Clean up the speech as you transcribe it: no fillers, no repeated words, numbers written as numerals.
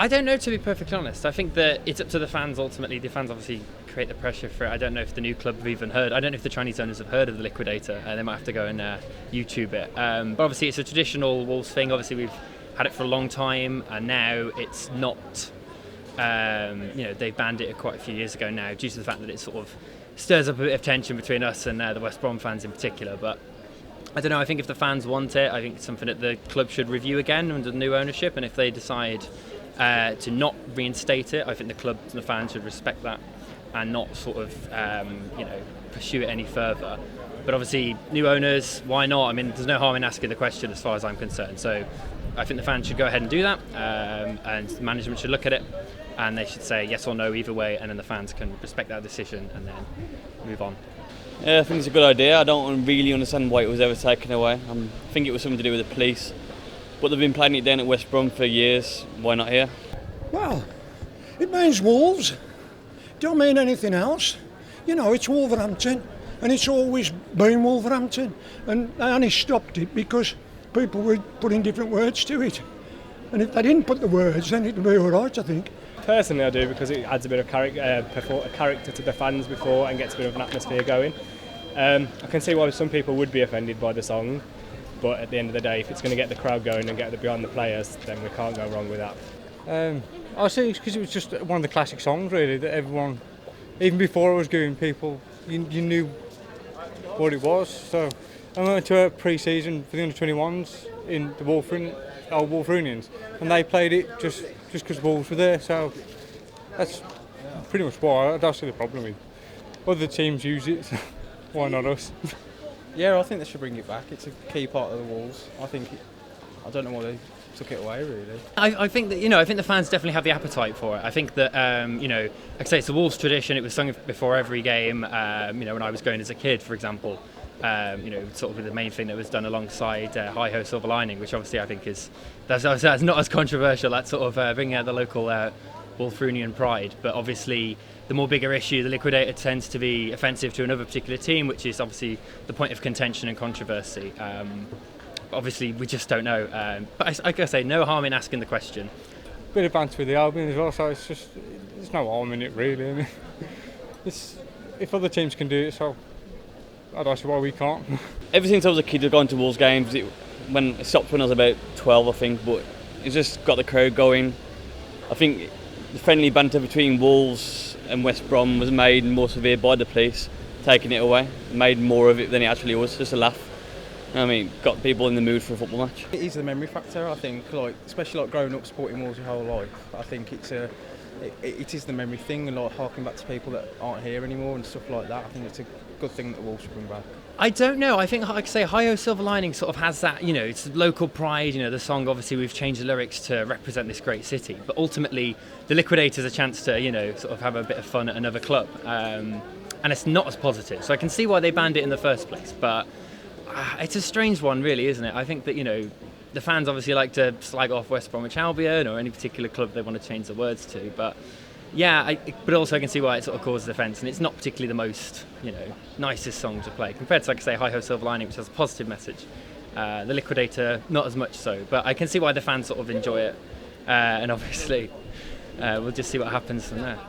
I don't know, to be perfectly honest. I think that it's up to the fans ultimately. The fans obviously create the pressure for it. I don't know if the new club have even heard. I don't know if the Chinese owners have heard of the Liquidator. They might have to go and YouTube it. But obviously it's a traditional Wolves thing. Obviously we've had it for a long time, and now it's not. They banned it quite a few years ago now, due to the fact that it sort of stirs up a bit of tension between us and the West Brom fans in particular. But I don't know, I think if the fans want it, I think it's something that the club should review again under new ownership, and if they decide to not reinstate it, I think the club and the fans should respect that and not sort of pursue it any further. But obviously new owners, why not? I mean, there's no harm in asking the question as far as I'm concerned. So I think the fans should go ahead and do that, and the management should look at it and they should say yes or no either way, and then the fans can respect that decision and then move on. Yeah, I think it's a good idea. I don't really understand why it was ever taken away. I think it was something to do with the police. But they've been playing it down at West Brom for years. Why not here? Well, it means Wolves. Don't mean anything else. You know, it's Wolverhampton, and it's always been Wolverhampton. And they only stopped it because people were putting different words to it. And if they didn't put the words, then it'd be all right, I think. Personally, I do, because it adds a bit of character to the fans before and gets a bit of an atmosphere going. I can see why some people would be offended by the song, but at the end of the day, if it's going to get the crowd going and get behind the players, then we can't go wrong with that. I think it's because it was just one of the classic songs, really, that everyone, even before it was going, people, you knew what it was. So I went to a pre-season for the under-21s in the Wolverhamptonians, and they played it just because Wolves were there. So that's pretty much why. I don't see the problem with other teams use it. So why not us? Yeah, I think they should bring it back. It's a key part of the Wolves. I don't know why they took it away, really. I think that I think the fans definitely have the appetite for it. I think that like I say, it's a Wolves tradition. It was sung before every game. When I was going as a kid, for example. Sort of the main thing that was done alongside Hi Ho Silver Lining, which obviously I think that's not as controversial. That's sort of bringing out the local Wolverhamptonian pride. But obviously, the more bigger issue, the Liquidator tends to be offensive to another particular team, which is obviously the point of contention and controversy. Obviously, we just don't know. But like I say, no harm in asking the question. Bit of banter with the Albion as well, so it's just there's no harm in it, really. I mean, if other teams can do it, so I don't see why we can't. Ever since I was a kid, I've gone to Wolves games. It stopped when I was about 12, I think, but it's just got the crowd going. I think the friendly banter between Wolves and West Brom was made more severe by the police, taking it away, made more of it than it actually was, just a laugh. I mean, got people in the mood for a football match. It is the memory factor, I think, especially growing up supporting Wolves your whole life. I think it is the memory thing, and harking back to people that aren't here anymore and stuff like that. I think it's a good thing that the Wolves should bring back. I don't know. I think, like I say, Hi Ho Silver Lining sort of has that, it's local pride. The song, obviously, we've changed the lyrics to represent this great city. But ultimately, the Liquidator's a chance to, sort of have a bit of fun at another club. And it's not as positive. So I can see why they banned it in the first place. But it's a strange one, really, isn't it? I think that, the fans obviously like to slag off West Bromwich Albion or any particular club they want to change the words to. But yeah, but also I can see why it sort of causes offence, and it's not particularly the most, nicest song to play compared to, like I say, Hi Ho Silver Lining, which has a positive message. The Liquidator, not as much so, but I can see why the fans sort of enjoy it, and obviously we'll just see what happens from there.